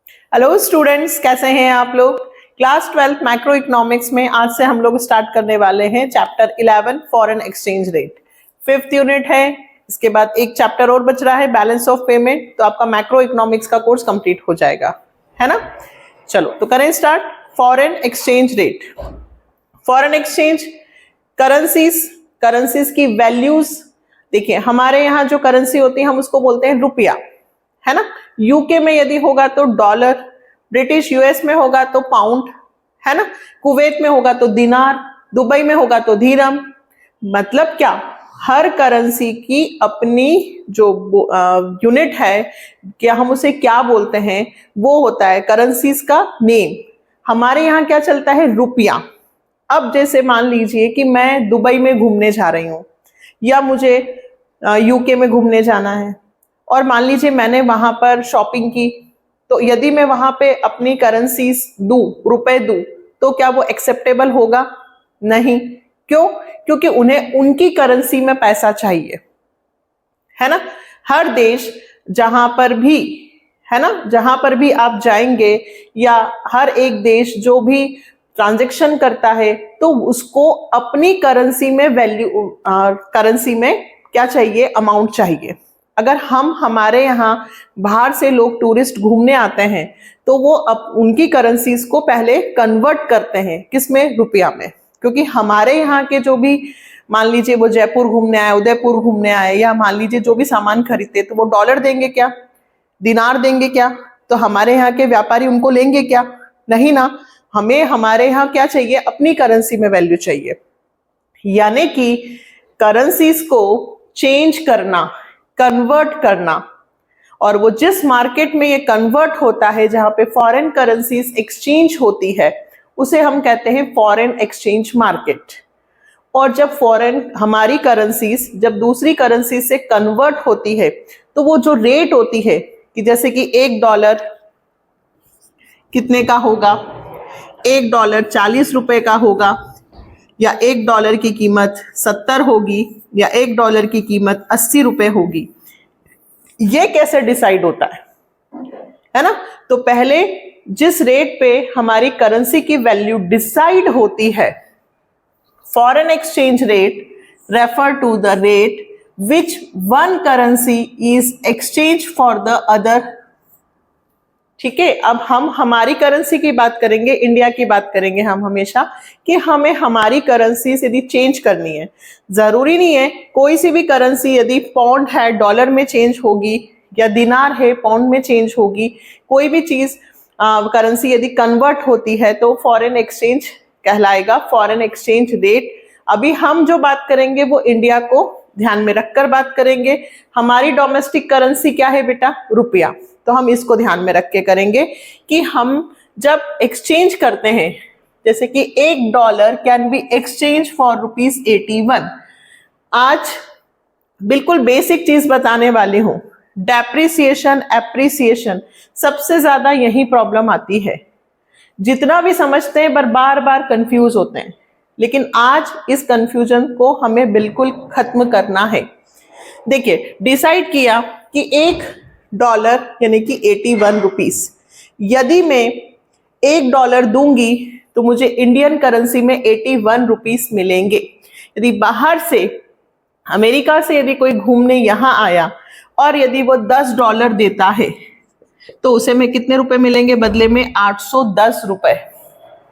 Hello students, कैसे हैं आप लोग। क्लास 12 मैक्रो इकोनॉमिक्स में आज से हम लोग स्टार्ट करने वाले हैं chapter 11 foreign exchange rate. 5th unit है। इसके बाद एक चैप्टर और बच रहा है बैलेंस ऑफ पेमेंट, तो आपका मैक्रो इकोनॉमिक्स का कोर्स कंप्लीट हो जाएगा, है ना। चलो तो करें start. Foreign exchange rate, foreign exchange currencies की वैल्यूज। देखिए हमारे यहाँ जो करेंसी होती है हम उसको बोलते हैं रुपया, है ना। यूके में यदि होगा तो डॉलर, ब्रिटिश यूएस में होगा तो पाउंड, है ना। कुवैत में होगा तो दिनार, दुबई में होगा तो धीरम। मतलब क्या, हर करेंसी की अपनी जो यूनिट है, क्या हम उसे क्या बोलते हैं, वो होता है करेंसीज का नेम। हमारे यहाँ क्या चलता है, रुपया। अब जैसे मान लीजिए कि मैं दुबई में घूमने जा रही हूँ या मुझे यूके में घूमने जाना है, और मान लीजिए मैंने वहां पर शॉपिंग की, तो यदि मैं वहां पे अपनी करेंसीज दूं, रुपए दूं, तो क्या वो एक्सेप्टेबल होगा? नहीं। क्यों? क्योंकि उन्हें उनकी करेंसी में पैसा चाहिए, है ना। हर देश जहां पर भी, है ना, जहां पर भी आप जाएंगे या हर एक देश जो भी ट्रांजैक्शन करता है तो उसको अपनी करेंसी में करेंसी में क्या चाहिए, अमाउंट चाहिए। अगर हम हमारे यहाँ बाहर से लोग टूरिस्ट घूमने आते हैं तो वो उनकी करेंसीज को पहले कन्वर्ट करते हैं, किसमें, रुपया में। क्योंकि हमारे यहाँ के जो भी, मान लीजिए वो जयपुर घूमने आए, उदयपुर घूमने आए, या मान लीजिए जो भी सामान खरीदते, तो वो डॉलर देंगे क्या, दिनार देंगे क्या? तो हमारे यहाँ के व्यापारी उनको लेंगे क्या? नहीं ना। हमें हमारे यहाँ क्या चाहिए, अपनी करेंसी में वैल्यू चाहिए। यानी कि करेंसीज को चेंज करना, कन्वर्ट करना, और वो जिस मार्केट में ये कन्वर्ट होता है, जहां पे फॉरेन करेंसीज एक्सचेंज होती है, उसे हम कहते हैं फॉरेन एक्सचेंज मार्केट। और जब फॉरेन हमारी करेंसीज जब दूसरी करेंसी से कन्वर्ट होती है, तो वो जो रेट होती है, कि जैसे कि $1 कितने का होगा, $1 40 रुपए का होगा, या $1 की कीमत 70 होगी, या $1 की कीमत 80 रुपए होगी। ये कैसे डिसाइड होता है ना। तो पहले जिस रेट पे हमारी करेंसी की वैल्यू डिसाइड होती है, foreign exchange rate refer to the rate which one currency is exchange for the other. ठीक है, अब हम हमारी करेंसी की बात करेंगे, इंडिया की बात करेंगे हम हमेशा, कि हमें हमारी करेंसी यदि चेंज करनी है। जरूरी नहीं है कोई सी भी करेंसी, यदि पाउंड है डॉलर में चेंज होगी, या दिनार है पाउंड में चेंज होगी। कोई भी चीज करेंसी यदि कन्वर्ट होती है तो फॉरेन एक्सचेंज कहलाएगा, फॉरेन एक्सचेंज रेट। अभी हम जो बात करेंगे वो इंडिया को ध्यान में रखकर बात करेंगे। हमारी डोमेस्टिक करेंसी क्या है बेटा, रुपया। तो हम इसको ध्यान में रख के करेंगे कि हम जब एक्सचेंज करते हैं, जैसे कि $1 कैन बी एक्सचेंज फॉर ₹81। आज बिल्कुल बेसिक चीज बताने वाली हूं, डेप्रिसिएशन एप्रिसिएशन, सबसे ज्यादा यही प्रॉब्लम आती है। जितना भी समझते हैं पर बार बार कंफ्यूज होते हैं, लेकिन आज इस कंफ्यूजन को हमें बिल्कुल खत्म करना है। देखिए, डिसाइड किया कि $1 यानी कि 81 रुपीस, यदि मैं $1 दूंगी तो मुझे इंडियन करेंसी में 81 रुपीस मिलेंगे। यदि बाहर से, अमेरिका से यदि कोई घूमने यहां आया और यदि वो $10 देता है, तो उसे में कितने रुपए मिलेंगे बदले में, 810 रुपए।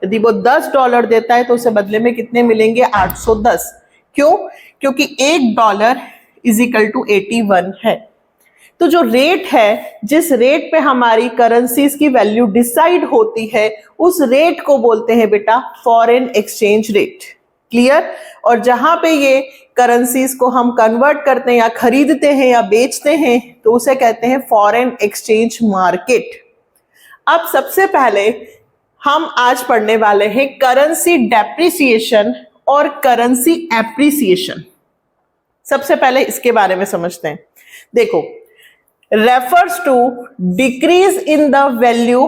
यदि वो $10 देता है तो उसे बदले में कितने मिलेंगे, 810। क्यों? क्योंकि $1 इज इक्वल टू 81 है। तो जो रेट है, जिस रेट पे हमारी करेंसीज की वैल्यू डिसाइड होती है, उस रेट को बोलते हैं बेटा फॉरेन एक्सचेंज रेट। क्लियर? और जहां पे ये करेंसीज को हम कन्वर्ट करते हैं या खरीदते हैं या बेचते हैं, तो उसे कहते हैं फॉरेन एक्सचेंज मार्केट। अब सबसे पहले हम आज पढ़ने वाले हैं करेंसी डेप्रिसिएशन और करेंसी एप्रिसिएशन। सबसे पहले इसके बारे में समझते हैं। देखो, refers to decrease in the value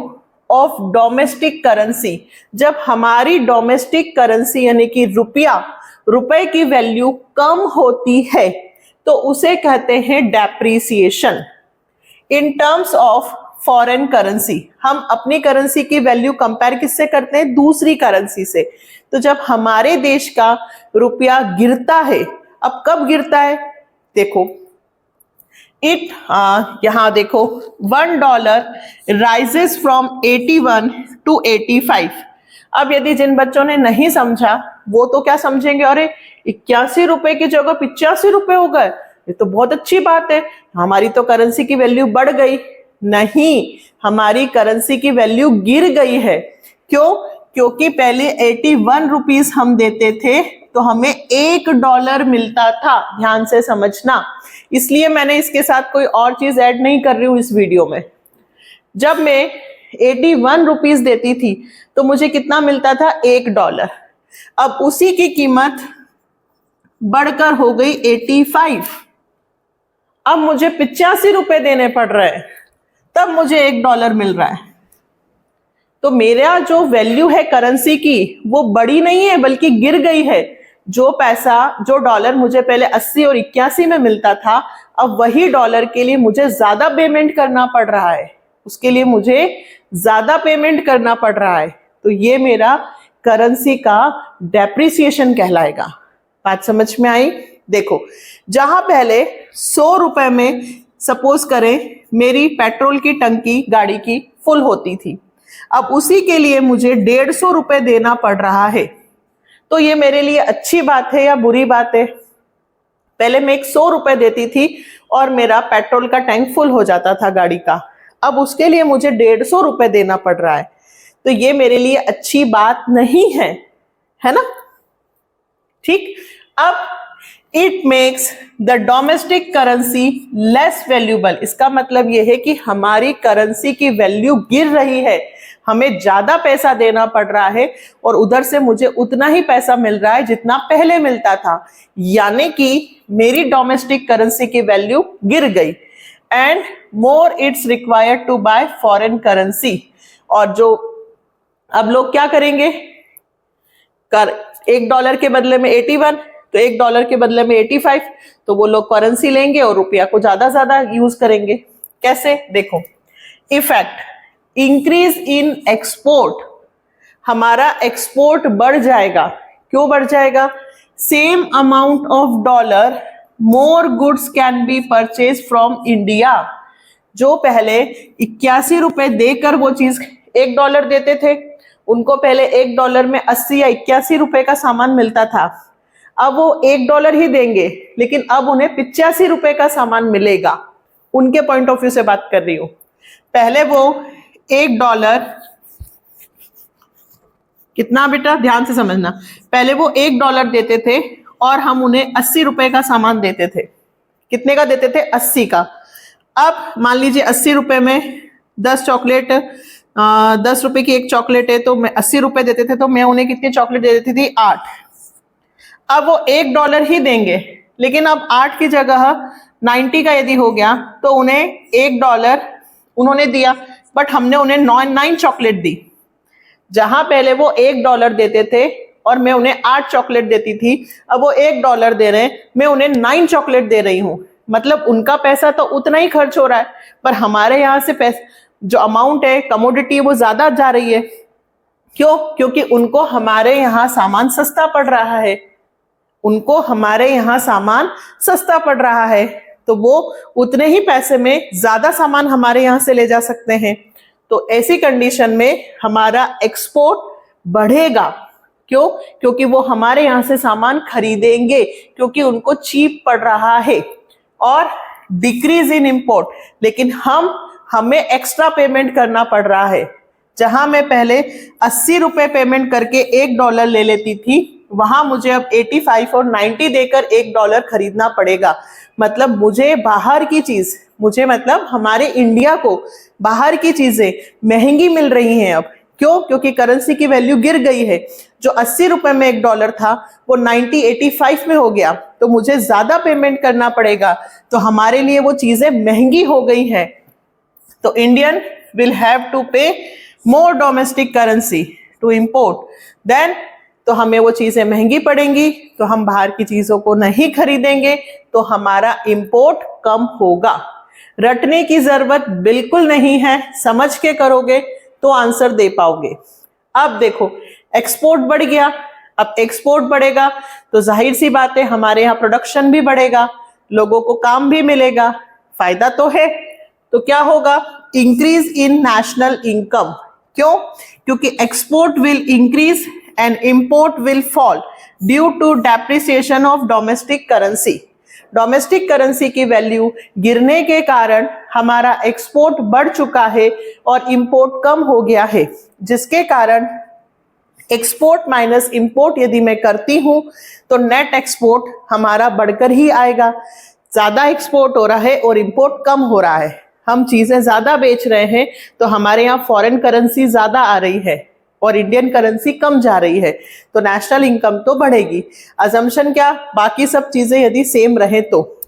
of domestic currency. जब हमारी डोमेस्टिक करेंसी यानी कि रुपए की वैल्यू कम होती है तो उसे कहते हैं depreciation. In terms of foreign currency. हम अपनी करेंसी की वैल्यू कंपेयर किससे करते हैं? दूसरी करेंसी से। तो जब हमारे देश का रुपया गिरता है, अब कब गिरता है? देखो यहां देखो $1 राइजेस फ्रॉम 81 to 85। अब यदि जिन बच्चों ने नहीं समझा वो तो क्या समझेंगे, अरे 81 रुपए की जगह 85 रुपए हो गए, ये तो बहुत अच्छी बात है, हमारी तो करेंसी की वैल्यू बढ़ गई। नहीं, हमारी करेंसी की वैल्यू गिर गई है। क्यों? क्योंकि पहले 81 रुपीस हम देते थे तो हमें $1 मिलता था। ध्यान से समझना, इसलिए मैंने इसके साथ कोई और चीज ऐड नहीं कर रही हूं इस वीडियो में। जब मैं 81 रुपीस देती थी तो मुझे कितना मिलता था? $1। अब उसी की कीमत बढ़कर हो गई 85। अब मुझे 85 रुपए देने पड़ रहे हैं, तब मुझे $1 मिल रहा है। तो मेरा जो वैल्यू है करेंसी की वो बढ़ी नहीं है बल्कि गिर गई है। जो डॉलर मुझे पहले 80 और 81 में मिलता था, अब वही डॉलर के लिए मुझे ज्यादा पेमेंट करना पड़ रहा है, उसके लिए मुझे ज्यादा पेमेंट करना पड़ रहा है। तो ये मेरा करेंसी का डेप्रिसिएशन कहलाएगा। बात समझ में आई? देखो, जहां पहले 100 रुपए में सपोज करें मेरी पेट्रोल की टंकी गाड़ी की फुल होती थी, अब उसी के लिए मुझे 150 रुपए देना पड़ रहा है। तो ये मेरे लिए अच्छी बात है या बुरी बात है? पहले मैं 100 रुपए देती थी और मेरा पेट्रोल का टैंक फुल हो जाता था गाड़ी का, अब उसके लिए मुझे 150 रुपए देना पड़ रहा है। तो ये मेरे लिए अच्छी बात नहीं है, है ना? ठीक। अब it makes the domestic currency less valuable. इसका मतलब यह है कि हमारी करेंसी की वैल्यू गिर रही है, हमें ज्यादा पैसा देना पड़ रहा है और उधर से मुझे उतना ही पैसा मिल रहा है जितना पहले मिलता था, यानी कि मेरी डोमेस्टिक करेंसी की वैल्यू गिर गई। And more it's required to buy foreign currency. और जो अब लोग क्या करेंगे, $1 के बदले में 81, तो $1 के बदले में 85, तो वो लोग करेंसी लेंगे और रुपया को ज्यादा यूज करेंगे। कैसे? देखो, इफेक्ट इंक्रीज इन एक्सपोर्ट, हमारा एक्सपोर्ट बढ़ जाएगा। क्यों बढ़ जाएगा? Same amount of dollar more goods can be purchase from India. जो पहले 81 रुपए देकर वो चीज $1 देते थे, उनको पहले $1 में 80 या 81 रुपए का सामान मिलता था, अब वो $1 ही देंगे लेकिन अब उन्हें 85 रुपए का सामान मिलेगा। उनके पॉइंट ऑफ व्यू से बात कर रही हूं। पहले वो $1, कितना बेटा ध्यान से समझना, पहले वो $1 देते थे और हम उन्हें 80 रुपए का सामान देते थे। कितने का देते थे? 80 का। अब मान लीजिए 80 रुपए में 10 चॉकलेट, 10 रुपए की एक चॉकलेट है, तो मैं 80 रुपए देते थे, तो मैं उन्हें कितनी चॉकलेट दे देती थी? 8। अब वो $1 ही देंगे, लेकिन अब 8 की जगह 90 का यदि हो गया तो उन्हें $1 उन्होंने दिया, बट हमने उन्हें 9 चॉकलेट दी। जहां पहले वो $1 देते थे और मैं उन्हें 8 चॉकलेट देती थी, अब वो $1 दे रहे हैं, मैं उन्हें 9 चॉकलेट दे रही हूं। मतलब उनका पैसा तो उतना ही खर्च हो रहा है, पर हमारे यहाँ से पैसा जो अमाउंट है, कमोडिटी, वो ज्यादा जा रही है। क्यों? क्योंकि उनको हमारे यहाँ सामान सस्ता पड़ रहा है, उनको हमारे यहाँ सामान सस्ता पड़ रहा है, तो वो उतने ही पैसे में ज्यादा सामान हमारे यहाँ से ले जा सकते हैं। तो ऐसी कंडीशन में हमारा एक्सपोर्ट बढ़ेगा। क्यों? क्योंकि वो हमारे यहाँ से सामान खरीदेंगे क्योंकि उनको चीप पड़ रहा है। और डिक्रीज इन इंपोर्ट, लेकिन हमें एक्स्ट्रा पेमेंट करना पड़ रहा है। जहां मैं पहले 80 रुपए पेमेंट करके $1 ले लेती थी, वहां मुझे अब 85 और 90 देकर $1 खरीदना पड़ेगा। मतलब मुझे बाहर की चीज, मुझे मतलब हमारे इंडिया को बाहर की चीजें महंगी मिल रही हैं अब। क्यों? क्योंकि करेंसी की वैल्यू गिर गई है। जो 80 रुपए में $1 था वो 85 में हो गया, तो मुझे ज्यादा पेमेंट करना पड़ेगा, तो हमारे लिए वो चीजें महंगी हो गई हैं। तो Indian will have to pay more domestic currency to import, then तो हमें वो चीजें महंगी पड़ेंगी, तो हम बाहर की चीजों को नहीं खरीदेंगे, तो हमारा इंपोर्ट कम होगा। रटने की जरूरत बिल्कुल नहीं है, समझ के करोगे तो आंसर दे पाओगे। अब देखो एक्सपोर्ट बढ़ गया, अब एक्सपोर्ट बढ़ेगा तो जाहिर सी बात है हमारे यहाँ प्रोडक्शन भी बढ़ेगा, लोगों को काम भी मिलेगा, फायदा तो है। तो क्या होगा, इंक्रीज इन नेशनल इनकम। क्यों? क्योंकि export will increase and import will fall due to depreciation of domestic currency. Domestic currency की वैल्यू गिरने के कारण हमारा एक्सपोर्ट बढ़ चुका है और इंपोर्ट कम हो गया है, जिसके कारण एक्सपोर्ट माइनस इंपोर्ट यदि मैं करती हूं तो नेट एक्सपोर्ट हमारा बढ़कर ही आएगा। ज्यादा एक्सपोर्ट हो रहा है और इंपोर्ट कम हो रहा है, हम चीजें ज्यादा बेच रहे हैं तो हमारे यहाँ फॉरेन करेंसी ज्यादा आ रही है और इंडियन करेंसी कम जा रही है, तो नेशनल इनकम तो बढ़ेगी। अजम्पशन क्या, बाकी सब चीजें यदि सेम रहे तो,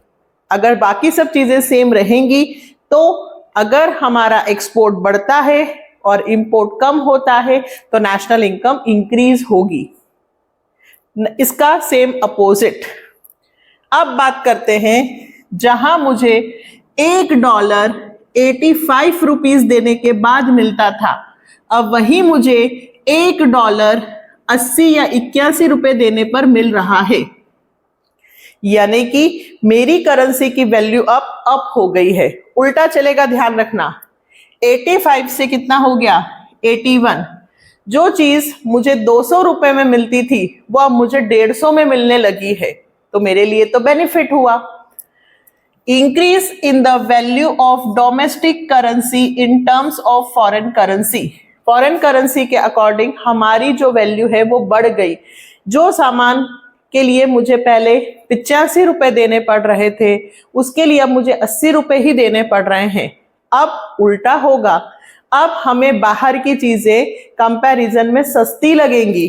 अगर बाकी सब चीजें सेम रहेंगी तो अगर हमारा एक्सपोर्ट बढ़ता है और इंपोर्ट कम होता है तो नेशनल इनकम इंक्रीज होगी। इसका सेम अपोजिट। अब बात करते हैं, जहां मुझे $1 85 रुपीज देने के बाद मिलता था, अब वही मुझे $1 80 या 81 रुपए देने पर मिल रहा है, यानी कि मेरी करेंसी की वैल्यू अप हो गई है। उल्टा चलेगा, ध्यान रखना, 85 से कितना हो गया 81। जो चीज मुझे 200 रुपए में मिलती थी वो अब मुझे 150 में मिलने लगी है, तो मेरे लिए तो बेनिफिट हुआ। Increase in the value of domestic currency in terms of foreign currency. Foreign currency के अकॉर्डिंग हमारी जो वैल्यू है वो बढ़ गई। जो सामान के लिए मुझे पहले 85 रुपए देने पड़ रहे थे उसके लिए अब मुझे 80 रुपए ही देने पड़ रहे हैं। अब उल्टा होगा, अब हमें बाहर की चीजें कंपैरिजन में सस्ती लगेंगी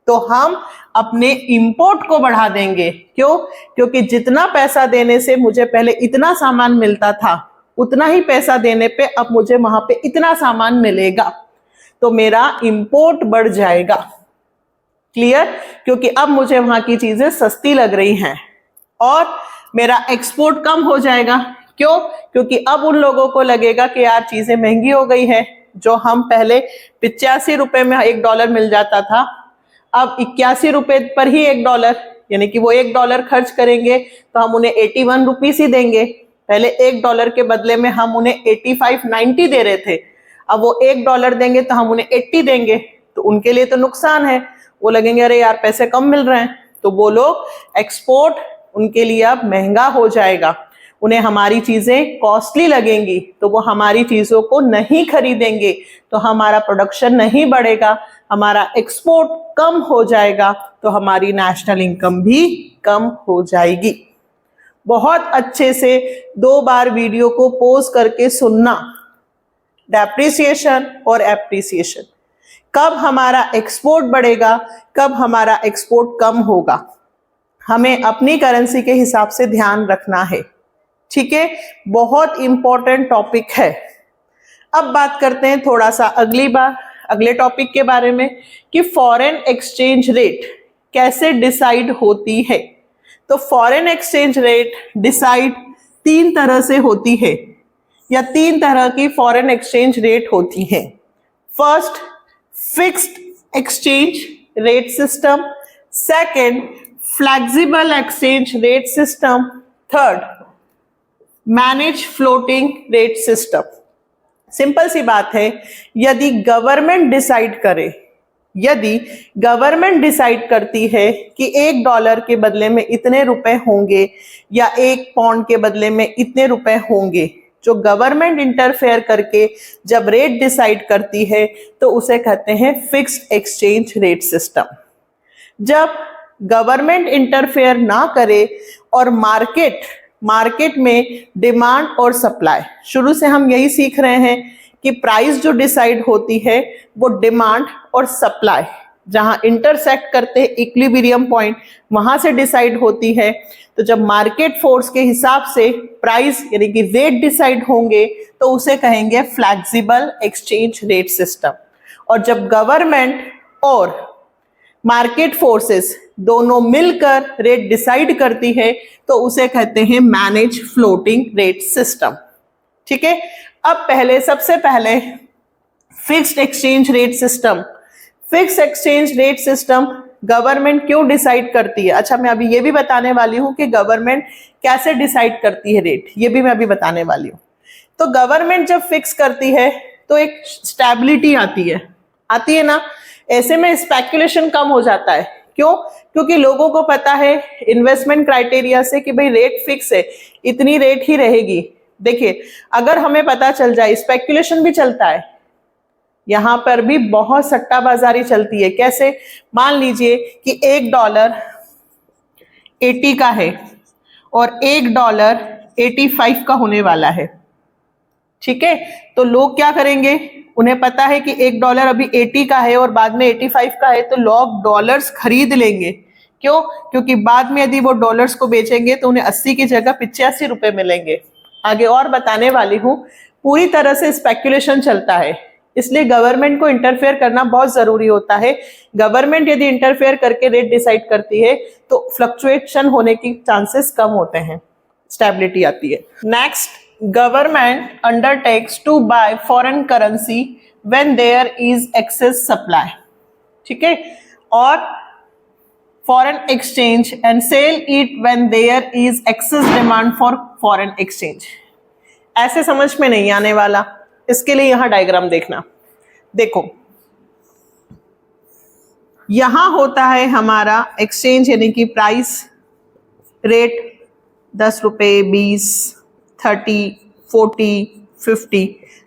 तो हम अपने इंपोर्ट को बढ़ा देंगे। क्यों? क्योंकि जितना पैसा देने से मुझे पहले इतना सामान मिलता था उतना ही पैसा देने पे अब मुझे वहां पे इतना सामान मिलेगा, तो मेरा इंपोर्ट बढ़ जाएगा। क्लियर? क्योंकि अब मुझे वहां की चीजें सस्ती लग रही हैं और मेरा एक्सपोर्ट कम हो जाएगा। क्यों? क्योंकि अब उन लोगों को लगेगा कि यार चीजें महंगी हो गई है, जो हम पहले 85 रुपए में $1 मिल जाता था अब 81 रुपए पर ही $1, यानी कि वो $1 खर्च करेंगे तो हम उन्हें 81 रुपीस ही देंगे। पहले $1 के बदले में हम उन्हें 85.90 दे रहे थे, अब वो $1 देंगे तो हम उन्हें 80 देंगे, तो उनके लिए तो नुकसान है। वो लगेंगे अरे यार पैसे कम मिल रहे हैं, तो वो लोग एक्सपोर्ट उनके लिए अब महंगा हो जाएगा, उन्हें हमारी चीजें कॉस्टली लगेंगी तो वो हमारी चीजों को नहीं खरीदेंगे, तो हमारा प्रोडक्शन नहीं बढ़ेगा, हमारा एक्सपोर्ट कम हो जाएगा, तो हमारी नेशनल इनकम भी कम हो जाएगी। बहुत अच्छे से 2 बार वीडियो को पॉज करके सुनना। डेप्रिसिएशन और एप्रिसिएशन, कब हमारा एक्सपोर्ट बढ़ेगा, कब हमारा एक्सपोर्ट कम होगा, हमें अपनी करेंसी के हिसाब से ध्यान रखना है। ठीक है, बहुत इंपॉर्टेंट टॉपिक है। अब बात करते हैं थोड़ा सा अगले टॉपिक के बारे में कि फॉरेन एक्सचेंज रेट कैसे डिसाइड होती है। तो फॉरेन एक्सचेंज रेट डिसाइड 3 तरह से होती है, या 3 तरह की फॉरेन एक्सचेंज रेट होती है। First, fixed exchange rate system. Second, flexible exchange rate system. Third, manage floating rate system. Simple सी बात है, यदि गवर्नमेंट डिसाइड करती है कि $1 के बदले में इतने रुपए होंगे या 1 पाउंड के बदले में इतने रुपए होंगे, जो गवर्नमेंट इंटरफेयर करके जब रेट डिसाइड करती है तो उसे कहते हैं फिक्स्ड एक्सचेंज रेट सिस्टम। जब गवर्नमेंट इंटरफेयर ना करे और मार्केट में डिमांड और सप्लाई, शुरू से हम यही सीख रहे हैं कि प्राइस जो डिसाइड होती है वो डिमांड और सप्लाई जहां इंटरसेक्ट करते हैं इक्विलिब्रियम पॉइंट, वहां से डिसाइड होती है। तो जब मार्केट फोर्स के हिसाब से प्राइस यानी कि रेट डिसाइड होंगे तो उसे कहेंगे फ्लेक्सिबल एक्सचेंज रेट सिस्टम। और जब गवर्नमेंट और मार्केट फोर्सेस दोनों मिलकर रेट डिसाइड करती है तो उसे कहते हैं मैनेज फ्लोटिंग रेट सिस्टम। ठीक है। अब सबसे पहले fixed exchange rate system. Fixed exchange rate system government क्यों डिसाइड करती है? अच्छा, मैं अभी ये भी बताने वाली हूं कि गवर्नमेंट कैसे डिसाइड करती है रेट, ये भी मैं अभी बताने वाली हूं। तो गवर्नमेंट जब फिक्स करती है तो एक स्टेबिलिटी आती है ना, ऐसे में स्पेकुलेशन कम हो जाता है। क्यों? क्योंकि लोगों को पता है इन्वेस्टमेंट क्राइटेरिया से कि भाई रेट फिक्स है, इतनी रेट ही रहेगी। देखिए, अगर हमें पता चल जाए, स्पेकुलेशन भी चलता है, यहां पर भी बहुत सट्टाबाजारी चलती है। कैसे? मान लीजिए कि $1 80 का है और $1 85 का होने वाला है, ठीक है। तो लोग क्या करेंगे, उन्हें पता है कि $1 अभी 80 का है और बाद में 85 का है, तो लोग डॉलर्स खरीद लेंगे। क्यों? क्योंकि बाद में यदि वो डॉलर्स को बेचेंगे तो उन्हें 80 की जगह 85 रुपए मिलेंगे। आगे और बताने वाली हूं। पूरी तरह से स्पेकुलेशन चलता है, इसलिए गवर्नमेंट को इंटरफेयर करना बहुत जरूरी होता है। गवर्नमेंट यदि इंटरफेयर करके रेट डिसाइड करती है तो फ्लक्चुएशन होने की चांसेस कम होते हैं, स्टेबिलिटी आती है। Next, government undertakes to buy foreign currency when there is excess supply, ठीक है, और foreign exchange and sell it when there is excess demand for foreign exchange. ऐसे समझ में नहीं आने वाला, इसके लिए यहां डायग्राम देखना। देखो, यहां होता है हमारा एक्सचेंज यानी कि प्राइस रेट, 10 रुपए, 20, 30, 40, 50।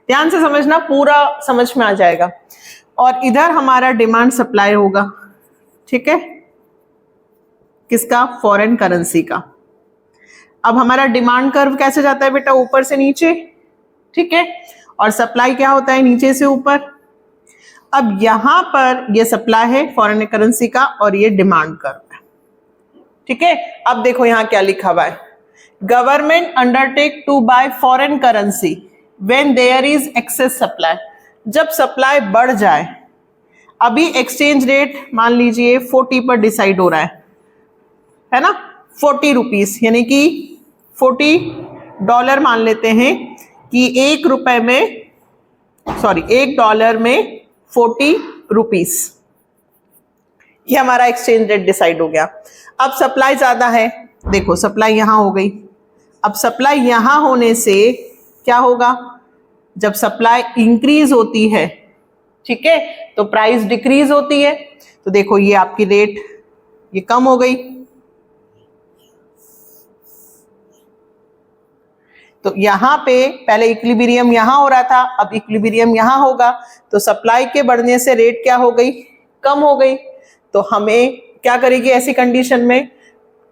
ध्यान से समझना, पूरा समझ में आ जाएगा। और इधर हमारा डिमांड सप्लाई होगा, ठीक है, किसका? फॉरेन करेंसी का। अब हमारा डिमांड कर्व कैसे जाता है बेटा? ऊपर से नीचे, ठीक है, और सप्लाई क्या होता है? नीचे से ऊपर। अब यहां पर ये सप्लाई है फॉरेन करेंसी का और ये डिमांड कर्व है, ठीक है। अब देखो यहां क्या लिखा हुआ है, government undertake to buy foreign currency when there is excess supply. जब सप्लाई बढ़ जाए, अभी एक्सचेंज रेट मान लीजिए 40 पर डिसाइड हो रहा है ना, 40 रुपीज, यानी कि $40 मान लेते हैं कि $1 में 40 रुपीज, ये हमारा एक्सचेंज रेट डिसाइड हो गया। अब सप्लाई ज्यादा है, देखो सप्लाई यहां हो गई। अब सप्लाई यहां होने से क्या होगा? जब सप्लाई इंक्रीज होती है, ठीक है, तो प्राइस डिक्रीज होती है। तो देखो ये आपकी रेट ये कम हो गई। तो यहां पे पहले इक्विलिब्रियम यहां हो रहा था, अब इक्विलिब्रियम यहां होगा, तो सप्लाई के बढ़ने से रेट क्या हो गई? कम हो गई। तो हमें क्या करेगी ऐसी कंडीशन में?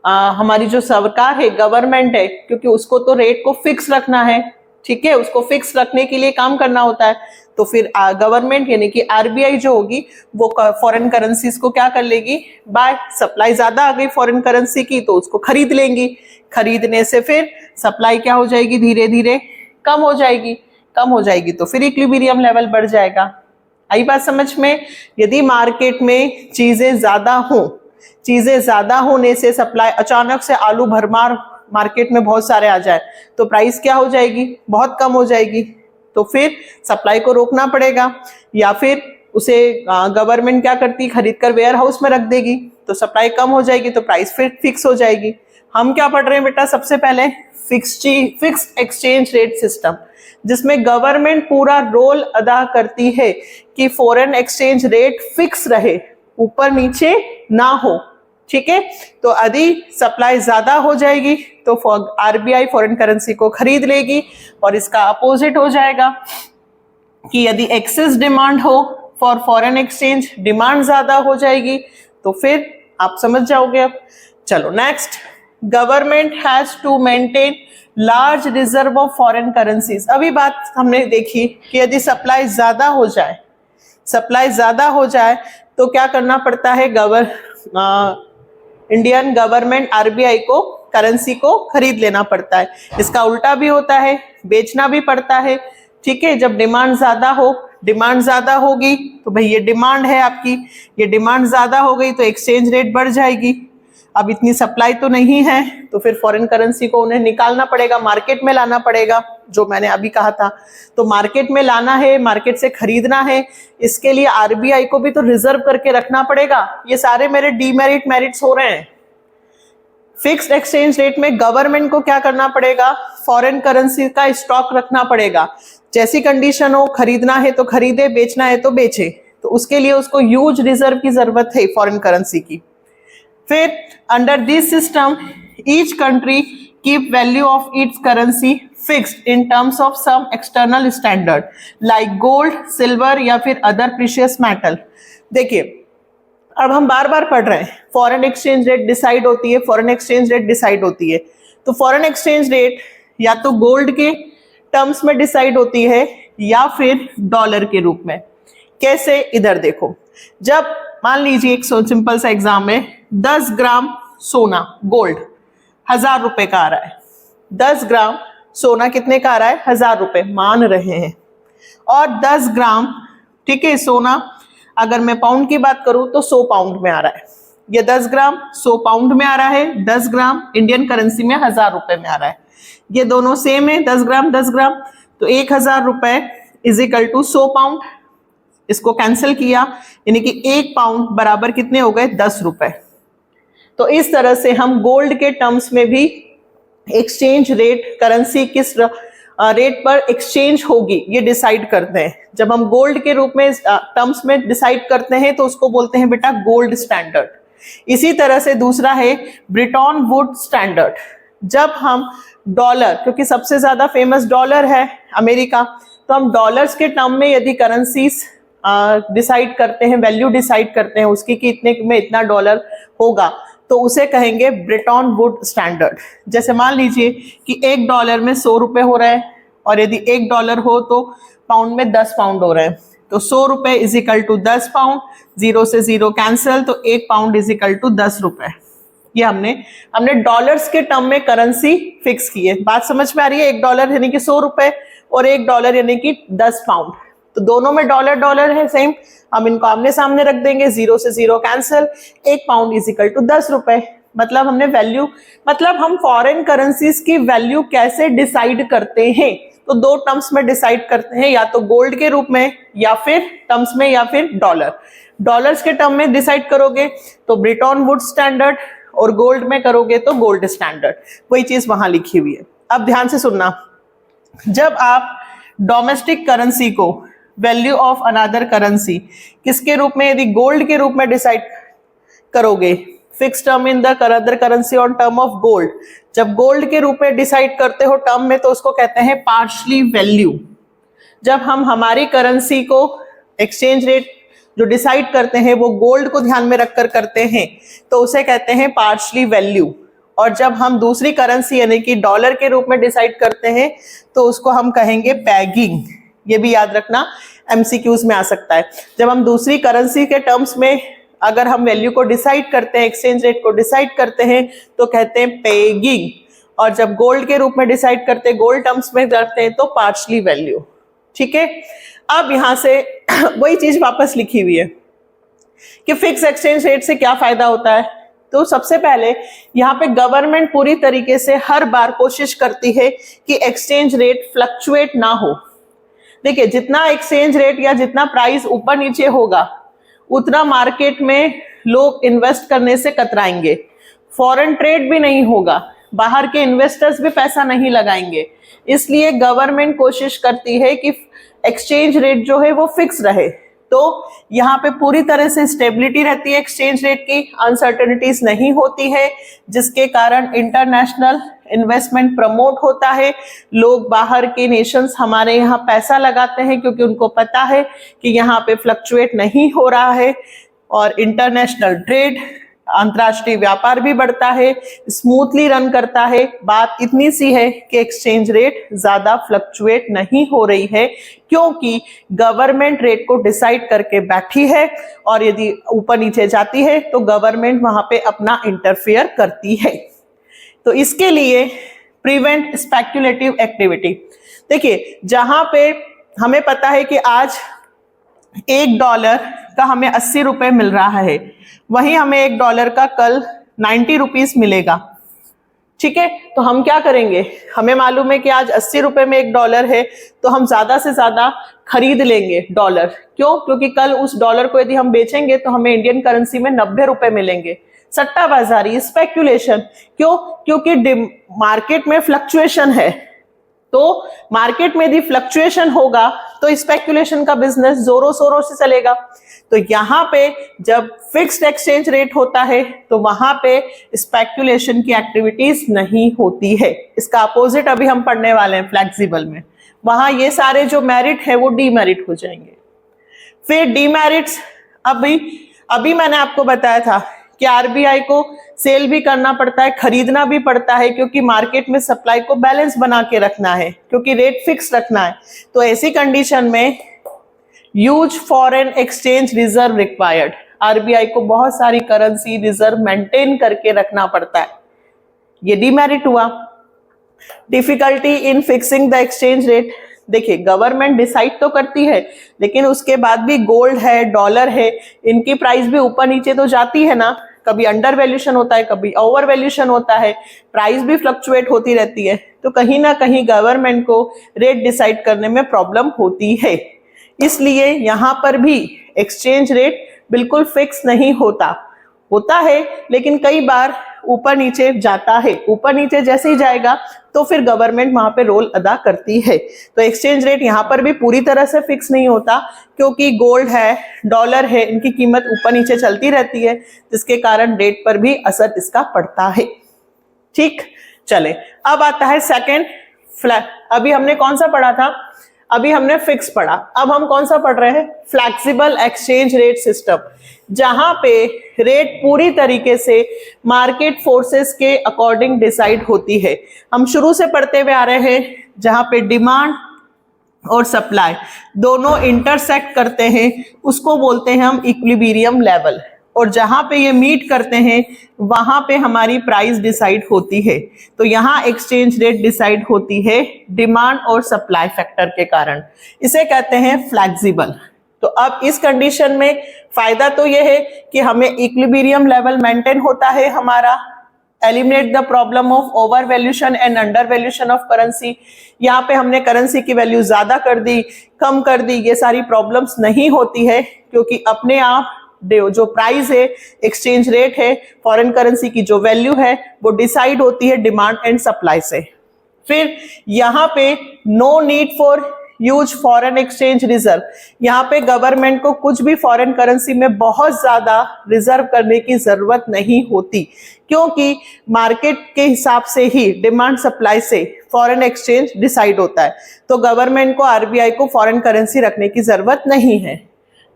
हमारी जो सरकार है, गवर्नमेंट है, क्योंकि उसको तो रेट को फिक्स रखना है, ठीक है, उसको फिक्स रखने के लिए काम करना होता है। तो फिर गवर्नमेंट यानी कि आरबीआई जो होगी वो फॉरेन करेंसीज को क्या कर लेगी? बाय, सप्लाई ज्यादा आ गई फॉरेन करेंसी की तो उसको खरीद लेंगी। खरीदने से फिर सप्लाई क्या हो जाएगी? धीरे धीरे कम हो जाएगी। कम हो जाएगी तो फिर इक्विलिब्रियम लेवल बढ़ जाएगा। आई बात समझ में? यदि मार्केट में चीजें ज्यादा होने से सप्लाई, अचानक से आलू भरमार मार्केट में बहुत सारे आ जाए तो प्राइस क्या हो जाएगी? बहुत कम हो जाएगी। तो फिर सप्लाई को रोकना पड़ेगा, या फिर उसे गवर्नमेंट क्या करती? खरीद कर वेयर हाउस में रख देगी, तो सप्लाई कम हो जाएगी तो प्राइस फिर फिक्स हो जाएगी। हम क्या पढ़ रहे हैं बेटा? सबसे पहले फिक्स्ड एक्सचेंज रेट सिस्टम, जिसमें गवर्नमेंट पूरा रोल अदा करती है कि फॉरेन एक्सचेंज रेट फिक्स रहे, ऊपर नीचे ना हो, ठीक है। तो यदि सप्लाई ज्यादा हो जाएगी तो आरबीआई फॉरेन करेंसी को खरीद लेगी, और इसका अपोजिट हो जाएगा कि यदि एक्सेस डिमांड हो फॉर फॉरेन एक्सचेंज, डिमांड ज्यादा हो जाएगी, तो फिर आप समझ जाओगे। अब चलो next, government has to maintain large reserve of foreign currencies. अभी बात हमने देखी कि यदि सप्लाई ज्यादा हो जाए तो क्या करना पड़ता है? इंडियन गवर्नमेंट आरबीआई को करेंसी को खरीद लेना पड़ता है। इसका उल्टा भी होता है, बेचना भी पड़ता है, ठीक है। जब डिमांड ज्यादा होगी तो भाई ये डिमांड है आपकी, ये डिमांड ज्यादा हो गई तो एक्सचेंज रेट बढ़ जाएगी। अब इतनी सप्लाई तो नहीं है तो फिर फॉरेन करेंसी को उन्हें निकालना पड़ेगा, मार्केट में लाना पड़ेगा, जो मैंने अभी कहा था। तो मार्केट में लाना है, मार्केट से खरीदना है, इसके लिए आरबीआई को भी तो रिजर्व करके रखना पड़ेगा। ये सारे मेरे डीमेरिट मेरिट्स हो रहे हैं। फिक्स्ड एक्सचेंज रेट में गवर्नमेंट को क्या करना पड़ेगा, फॉरेन करेंसी का स्टॉक रखना पड़ेगा। जैसी कंडीशन हो, खरीदना है तो खरीदे, बेचना है तो बेचे, तो उसके लिए उसको ह्यूज रिजर्व की जरूरत है फॉरेन करेंसी की। फिर under this system each country keep value of its currency fixed in terms of some external standard like gold, silver या फिर अदर प्रीशियस मेटल। देखिए अब हम बार बार पढ़ रहे हैं, फॉरेन एक्सचेंज रेट डिसाइड होती है, फॉरेन एक्सचेंज रेट डिसाइड होती है। तो फॉरेन एक्सचेंज रेट या तो गोल्ड के टर्म्स में डिसाइड होती है या फिर डॉलर के रूप में। कैसे, इधर देखो, जब मान लीजिए एक सिंपल सा एग्जाम है, 10 ग्राम सोना गोल्ड 1000 रुपए का आ रहा है। 10 ग्राम सोना कितने का आ रहा है, 1000 रुपए मान रहे हैं। और 10 ग्राम, ठीक है, सोना अगर मैं पाउंड की बात करूं तो 100 पाउंड में आ रहा है। ये 10 ग्राम 100 पाउंड में आ रहा है, 10 ग्राम इंडियन करेंसी में 1000 रुपए में आ रहा है। ये दोनों सेम है, 10 ग्राम 10 ग्राम, तो 1000 रुपए इज इक्वल टू 100 पाउंड। इसको कैंसिल किया, यानी कि 1 पाउंड बराबर कितने हो गए, 10 रुपए। तो इस तरह से हम गोल्ड के टर्म्स में भी एक्सचेंज रेट, करेंसी किस रेट पर एक्सचेंज होगी ये डिसाइड करते हैं। जब हम गोल्ड के रूप में टर्म्स में डिसाइड करते हैं तो उसको बोलते हैं बेटा गोल्ड स्टैंडर्ड। इसी तरह से दूसरा है ब्रेटन वुड्स स्टैंडर्ड। जब हम डॉलर, क्योंकि सबसे ज्यादा फेमस डॉलर है अमेरिका, तो हम डॉलर्स के टर्म में यदि करेंसीज डिसाइड करते हैं, वैल्यू डिसाइड करते हैं उसकी कि इतने में इतना डॉलर होगा, तो उसे कहेंगे ब्रेटन वुड स्टैंडर्ड। जैसे मान लीजिए कि $1 में 100 रुपए हो रहा है, और यदि $1 हो तो पाउंड में 10 पाउंड हो रहे हैं, तो 100 रुपए इज इक्वल टू 10 पाउंड, 0 से 0 कैंसिल, तो 1 पाउंड इज इक्वल टू 10 रुपए। ये हमने डॉलर्स के टर्म में करेंसी फिक्स की है। बात समझ में आ रही है? $1 यानी कि 100 रुपए और $1 यानी कि 10 पाउंड, तो दोनों में डॉलर डॉलर है सेम, हम इनको आमने सामने रख देंगे, 0 से 0 cancel, 1 pound is equal to 10 रुपए। मतलब हमने वैल्यू, मतलब हम फॉरेन करेंसीज की वैल्यू कैसे डिसाइड करते हैं, तो 2 टर्म्स में डिसाइड करते हैं, या तो गोल्ड के रूप में या फिर टर्म्स में या फिर डॉलर। डॉलर्स के टर्म में डिसाइड करोगे तो ब्रेटन वुड्स स्टैंडर्ड, और गोल्ड में करोगे तो गोल्ड स्टैंडर्ड। वही चीज वहां लिखी हुई है। अब ध्यान से सुनना, जब आप डोमेस्टिक करेंसी को वैल्यू ऑफ अनदर करेंसी किसके रूप में, यदि गोल्ड के रूप में डिसाइड करोगे, fix term in the other currency on term of gold, जब गोल्ड के रूप में डिसाइड करते हो टर्म में, तो उसको कहते हैं पार्शली वैल्यू। जब हम हमारी करेंसी को एक्सचेंज रेट जो डिसाइड करते हैं वो गोल्ड को ध्यान में रखकर करते हैं, तो उसे कहते हैं पार्शली वैल्यू। और जब हम दूसरी करेंसी यानी कि डॉलर के रूप में डिसाइड करते हैं तो उसको हम कहेंगे पैगिंग। ये भी याद रखना, एमसीक्यूज में आ सकता है। जब हम दूसरी करेंसी के टर्म्स में अगर हम वैल्यू को डिसाइड करते हैं, एक्सचेंज रेट को डिसाइड करते हैं, तो कहते हैं पेगिंग। और जब गोल्ड के रूप में डिसाइड करते हैं, गोल्ड टर्म्स में करते हैं, तो पार्शली वैल्यू। ठीक है, अब यहां से वही चीज वापस लिखी हुई है कि फिक्स एक्सचेंज रेट से क्या फायदा होता है। तो सबसे पहले यहाँ पे गवर्नमेंट पूरी तरीके से हर बार कोशिश करती है कि एक्सचेंज रेट फ्लक्चुएट ना हो। देखिए, जितना एक्सचेंज रेट या जितना प्राइस ऊपर नीचे होगा, उतना मार्केट में लोग इन्वेस्ट करने से कतराएंगे, फॉरेन ट्रेड भी नहीं होगा, बाहर के इन्वेस्टर्स भी पैसा नहीं लगाएंगे। इसलिए गवर्नमेंट कोशिश करती है कि एक्सचेंज रेट जो है वो फिक्स रहे। तो यहाँ पे पूरी तरह से स्टेबिलिटी रहती है एक्सचेंज रेट की, अनसर्टेनिटीज नहीं होती है, जिसके कारण इंटरनेशनल इन्वेस्टमेंट प्रमोट होता है। लोग बाहर के नेशंस हमारे यहाँ पैसा लगाते हैं क्योंकि उनको पता है कि यहाँ पे फ्लक्चुएट नहीं हो रहा है, और इंटरनेशनल ट्रेड, अंतरराष्ट्रीय व्यापार भी बढ़ता है, स्मूथली रन करता है। बात इतनी सी है कि एक्सचेंज रेट ज्यादा फ्लक्चुएट नहीं हो रही है, क्योंकि गवर्नमेंट रेट को डिसाइड करके बैठी है, और यदि ऊपर नीचे जाती है तो गवर्नमेंट वहां पे अपना इंटरफेयर करती है। तो इसके लिए प्रिवेंट स्पेक्युलेटिव एक्टिविटी। देखिए, जहां पे हमें पता है कि आज $1 का हमें 80 रुपए मिल रहा है, वहीं हमें $1 का कल 90 रुपीस मिलेगा। ठीक है, तो हम क्या करेंगे, हमें मालूम है कि आज 80 रुपए में $1 है, तो हम ज्यादा से ज्यादा खरीद लेंगे डॉलर। क्यों? क्योंकि कल उस डॉलर को यदि हम बेचेंगे तो हमें इंडियन करेंसी में 90 रुपए मिलेंगे। सट्टाबाजारी, स्पेक्यूलेशन। क्यों? क्योंकि मार्केट में फ्लक्चुएशन है, तो मार्केट में यदि फ्लक्चुएशन होगा तो स्पेक्यूलेशन का बिजनेस जोरों शोरों से चलेगा। तो यहाँ पे जब फिक्स्ड एक्सचेंज रेट होता है तो वहां पे स्पेक्यूलेशन की एक्टिविटीज नहीं होती है। इसका अपोजिट अभी हम पढ़ने वाले हैं फ्लेक्सिबल में, वहां ये सारे जो मेरिट है वो डीमेरिट हो जाएंगे। फिर डीमेरिट्स, अभी मैंने आपको बताया था कि आरबीआई को सेल भी करना पड़ता है, खरीदना भी पड़ता है, क्योंकि मार्केट में सप्लाई को बैलेंस बना के रखना है, क्योंकि रेट फिक्स रखना है। तो ऐसी कंडीशन में huge foreign exchange reserve required, RBI को बहुत सारी करेंसी रिजर्व मेंटेन करके रखना पड़ता है। ये डीमेरिट हुआ। Difficulty in fixing the exchange rate, देखिए गवर्नमेंट डिसाइड तो करती है, लेकिन उसके बाद भी गोल्ड है, डॉलर है, इनकी प्राइस भी ऊपर नीचे तो जाती है ना, कभी अंडर वैल्यूएशन होता है, कभी ओवर वैल्यूएशन होता है, प्राइस भी फ्लक्चुएट होती रहती है। तो कहीं ना कहीं गवर्नमेंट को रेट डिसाइड करने में प्रॉब्लम होती है। इसलिए यहां पर भी एक्सचेंज रेट बिल्कुल फिक्स नहीं होता है, लेकिन कई बार ऊपर नीचे जाता है। ऊपर नीचे जैसे ही जाएगा तो फिर गवर्नमेंट वहां पे रोल अदा करती है। तो एक्सचेंज रेट यहां पर भी पूरी तरह से फिक्स नहीं होता, क्योंकि गोल्ड है, डॉलर है, इनकी कीमत ऊपर नीचे चलती रहती है, जिसके कारण रेट पर भी असर इसका पड़ता है। ठीक, चले अब आता है सेकेंड फ्लैट। अभी हमने कौन सा पढ़ा था? अभी हमने फिक्स पढ़ा। अब हम कौन सा पढ़ रहे हैं? फ्लैक्सिबल एक्सचेंज रेट सिस्टम, जहां पे रेट पूरी तरीके से मार्केट फोर्सेस के अकॉर्डिंग डिसाइड होती है। हम शुरू से पढ़ते हुए आ रहे हैं, जहां पे डिमांड और सप्लाई दोनों इंटरसेक्ट करते हैं, उसको बोलते हैं हम इक्विलिब्रियम लेवल। और जहां पे ये मीट करते हैं वहां पे हमारी प्राइस डिसाइड होती है। तो यहाँ एक्सचेंज रेट डिसाइड होती है डिमांड और सप्लाई फैक्टर के कारण। इसे कहते हैं फ्लैक्सिबल। तो अब इस कंडीशन में फायदा तो यह है कि हमें इक्विलिब्रियम लेवल मेंटेन होता है हमारा, eliminate the problem of over valuation and under valuation of currency. यहाँ पे हमने करेंसी की वैल्यू ज्यादा कर दी, कम कर दी, ये सारी प्रॉब्लम्स नहीं होती है, क्योंकि अपने आप जो प्राइस है, एक्सचेंज रेट है, फॉरेन करेंसी की जो वैल्यू है वो डिसाइड होती है डिमांड एंड सप्लाई से। फिर यहाँ पे no need for huge foreign exchange reserve, यहाँ पे गवर्नमेंट को कुछ भी फॉरेन करेंसी में बहुत ज्यादा रिजर्व करने की जरूरत नहीं होती, क्योंकि मार्केट के हिसाब से ही, डिमांड सप्लाई से फॉरेन एक्सचेंज डिसाइड होता है। तो गवर्नमेंट को, आरबीआई को फॉरेन करेंसी रखने की जरूरत नहीं है।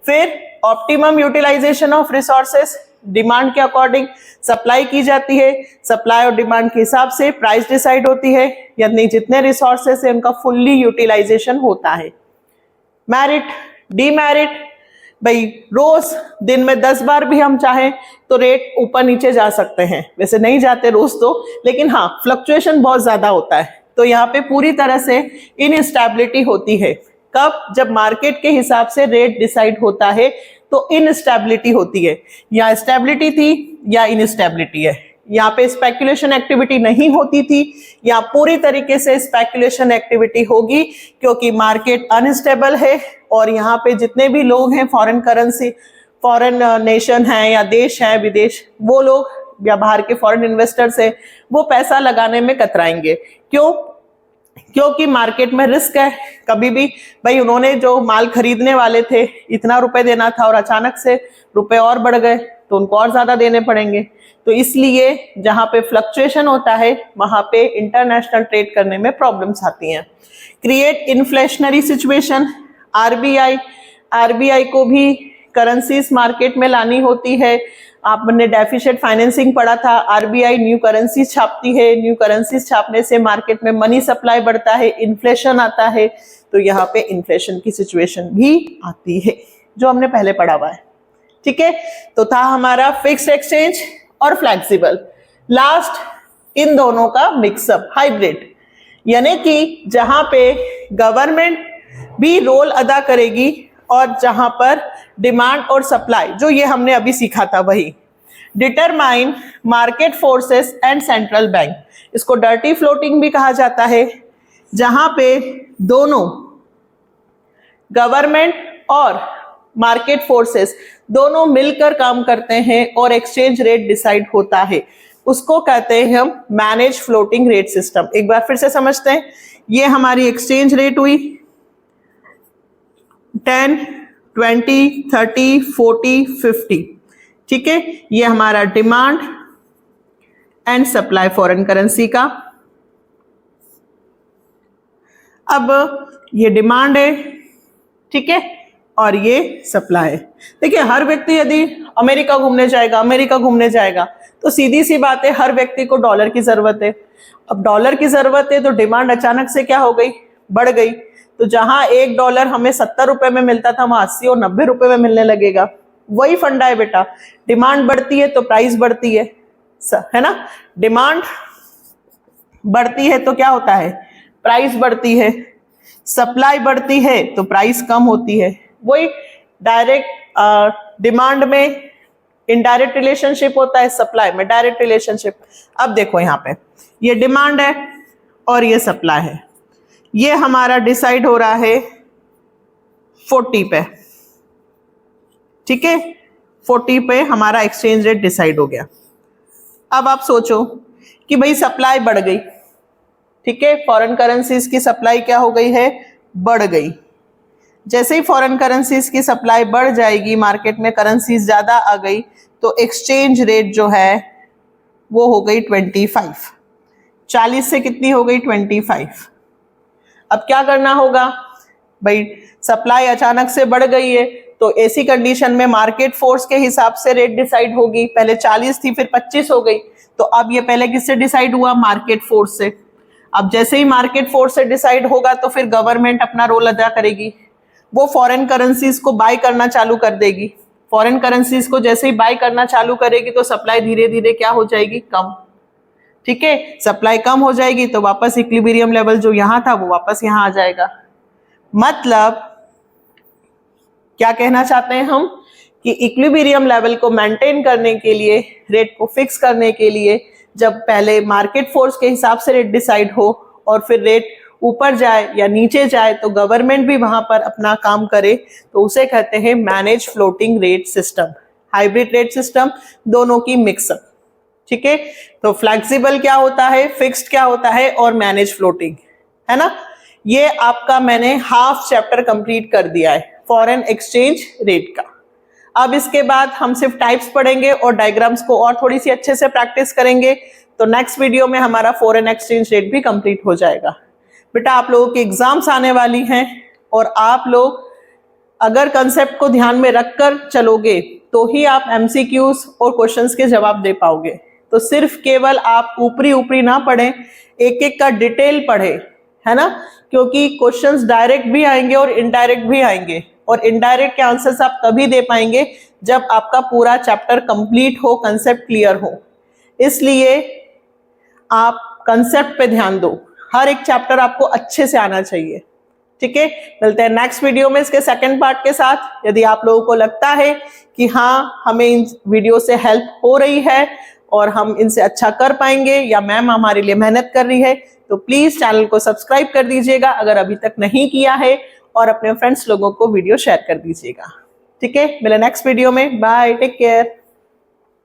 फिर optimum utilisation of resources, demand के अकॉर्डिंग सप्लाई की जाती है, सप्लाई और डिमांड के हिसाब से प्राइस डिसाइड होती है, यानी जितने रिसोर्सेस है उनका फुल्ली यूटिलाइजेशन होता है। मेरिट, डीमेरिट, भाई रोज दिन में 10 बार भी हम चाहें तो रेट ऊपर नीचे जा सकते हैं, वैसे नहीं जाते रोज तो, लेकिन हाँ फ्लक्चुएशन बहुत ज्यादा होता है। तो यहाँ पे पूरी तरह से इनस्टेबिलिटी होती है। कब? जब मार्केट के हिसाब से रेट डिसाइड होता है तो इनस्टेबिलिटी होती है। या स्टेबिलिटी थी या इनस्टेबिलिटी है। यहाँ पे स्पेकुलेशन एक्टिविटी नहीं होती थी, या पूरी तरीके से स्पेकुलेशन एक्टिविटी होगी, क्योंकि मार्केट अनस्टेबल है और यहाँ पे जितने भी लोग हैं फॉरेन करेंसी, फॉरेन नेशन हैं या देश हैं विदेश, वो लोग या बाहर के फॉरेन इन्वेस्टर्स हैं, वो पैसा लगाने में कतराएंगे। क्यों? क्योंकि मार्केट में रिस्क है। कभी भी भाई उन्होंने जो माल खरीदने वाले थे इतना रुपए देना था और अचानक से रुपए और बढ़ गए तो उनको और ज्यादा देने पड़ेंगे। तो इसलिए जहां पे फ्लक्चुएशन होता है वहां पे इंटरनेशनल ट्रेड करने में प्रॉब्लम्स आती हैं। क्रिएट इन्फ्लेशनरी सिचुएशन, आरबीआई को भी करेंसीज मार्केट में लानी होती है। आपने डेफिशिएट फाइनेंसिंग पढ़ा था, आरबीआई न्यू करेंसीज छापती है, न्यू करेंसीज छापने से मार्केट में मनी सप्लाई बढ़ता है, इन्फ्लेशन आता है, तो यहाँ पे इन्फ्लेशन की सिचुएशन भी आती है, जो हमने पहले पढ़ा हुआ है। ठीक है, तो था हमारा फिक्स्ड एक्सचेंज और फ्लेक्सिबल। लास्ट इन दोनों का मिक्सअप, हाइब्रिड, यानी कि जहां पे गवर्नमेंट भी रोल अदा करेगी और जहां पर डिमांड और सप्लाई, जो ये हमने अभी सीखा था वही, determine market forces and central bank. इसको डर्टी फ्लोटिंग भी कहा जाता है, जहां पे दोनों गवर्नमेंट और मार्केट फोर्सेस दोनों मिलकर काम करते हैं और एक्सचेंज रेट डिसाइड होता है, उसको कहते हैं हम मैनेज फ्लोटिंग रेट सिस्टम। एक बार फिर से समझते हैं, ये हमारी एक्सचेंज रेट हुई 10, 20, 30, 40, 50, ठीक है। ये हमारा demand and supply foreign currency का। अब ये डिमांड है, ठीक है, और ये सप्लाई है। देखिए हर व्यक्ति यदि अमेरिका घूमने जाएगा तो सीधी सी बात है, हर व्यक्ति को डॉलर की जरूरत है। अब डॉलर की जरूरत है तो डिमांड अचानक से क्या हो गई, बढ़ गई। तो जहां $1 हमें 70 रुपए में मिलता था, वहां 80 और 90 रुपए में मिलने लगेगा। वही फंडा है बेटा, डिमांड बढ़ती है तो प्राइस बढ़ती है ना। डिमांड बढ़ती है तो क्या होता है, प्राइस बढ़ती है। सप्लाई बढ़ती है तो प्राइस कम होती है। वही डायरेक्ट डिमांड में इनडायरेक्ट रिलेशनशिप होता है, सप्लाई में डायरेक्ट रिलेशनशिप। अब देखो यहाँ पे ये डिमांड है और ये सप्लाई है, ये हमारा डिसाइड हो रहा है 40 पे, ठीक है। 40 पे हमारा एक्सचेंज रेट डिसाइड हो गया। अब आप सोचो कि भाई सप्लाई बढ़ गई, ठीक है, फॉरेन करेंसीज की सप्लाई क्या हो गई है, बढ़ गई। जैसे ही फॉरेन करेंसीज की सप्लाई बढ़ जाएगी, मार्केट में करेंसीज ज्यादा आ गई, तो एक्सचेंज रेट जो है वो हो गई 25। 40 से कितनी हो गई, 25। अब क्या करना होगा भाई, सप्लाई अचानक से बढ़ गई है तो ऐसी कंडीशन में मार्केट फोर्स के हिसाब से रेट डिसाइड होगी। पहले 40 थी, फिर 25 हो गई, तो अब ये पहले किससे डिसाइड हुआ, मार्केट फोर्स से। अब जैसे ही मार्केट फोर्स से डिसाइड होगा तो फिर गवर्नमेंट अपना रोल अदा करेगी, वो फॉरेन करेंसीज को बाय करना चालू कर देगी। फॉरेन करेंसीज को जैसे ही बाय करना चालू करेगी तो सप्लाई धीरे धीरे क्या हो जाएगी, कम, ठीक है। सप्लाई कम हो जाएगी तो वापस इक्विलिब्रियम लेवल जो यहां था वो वापस यहां आ जाएगा। मतलब क्या कहना चाहते हैं हम कि इक्विलिब्रियम लेवल को मेंटेन करने के लिए, रेट को फिक्स करने के लिए, जब पहले मार्केट फोर्स के हिसाब से रेट डिसाइड हो और फिर रेट ऊपर जाए या नीचे जाए तो गवर्नमेंट भी वहां पर अपना काम करे, तो उसे कहते हैं manage floating rate system. Hybrid rate system दोनों की मिक्सअप, ठीक है। तो फ्लेक्सिबल क्या होता है, फिक्स्ड क्या होता है, और मैनेज फ्लोटिंग, है ना। ये आपका मैंने हाफ चैप्टर कंप्लीट कर दिया है फॉरेन एक्सचेंज रेट का। अब इसके बाद हम सिर्फ टाइप्स पढ़ेंगे और डायग्राम्स को और थोड़ी सी अच्छे से प्रैक्टिस करेंगे, तो नेक्स्ट वीडियो में हमारा फॉरेन एक्सचेंज रेट भी कंप्लीट हो जाएगा। बेटा आप लोगों की एग्जाम्स आने वाली हैं और आप लोग अगर कंसेप्ट को ध्यान में रखकर चलोगे तो ही आप एमसीक्यूज और क्वेश्चंस के जवाब दे पाओगे। तो सिर्फ केवल आप ऊपरी ऊपरी ना पढ़ें, एक एक का डिटेल पढ़े, है ना, क्योंकि क्वेश्चंस डायरेक्ट भी आएंगे और इनडायरेक्ट भी आएंगे, और इनडायरेक्ट के आंसर्स आप तभी दे पाएंगे जब आपका पूरा चैप्टर कंप्लीट हो, कंसेप्ट क्लियर हो। इसलिए आप कंसेप्ट पे ध्यान दो, हर एक चैप्टर आपको अच्छे से आना चाहिए, ठीक है। मिलते हैं नेक्स्ट वीडियो में इसके सेकंड पार्ट के साथ। यदि आप लोगों को लगता है कि हाँ हमें इन वीडियो से हेल्प हो रही है और हम इनसे अच्छा कर पाएंगे, या मैम हमारे लिए मेहनत कर रही है, तो प्लीज चैनल को सब्सक्राइब कर दीजिएगा अगर अभी तक नहीं किया है, और अपने फ्रेंड्स लोगों को वीडियो शेयर कर दीजिएगा, ठीक है। मिले नेक्स्ट वीडियो में, बाय, टेक केयर।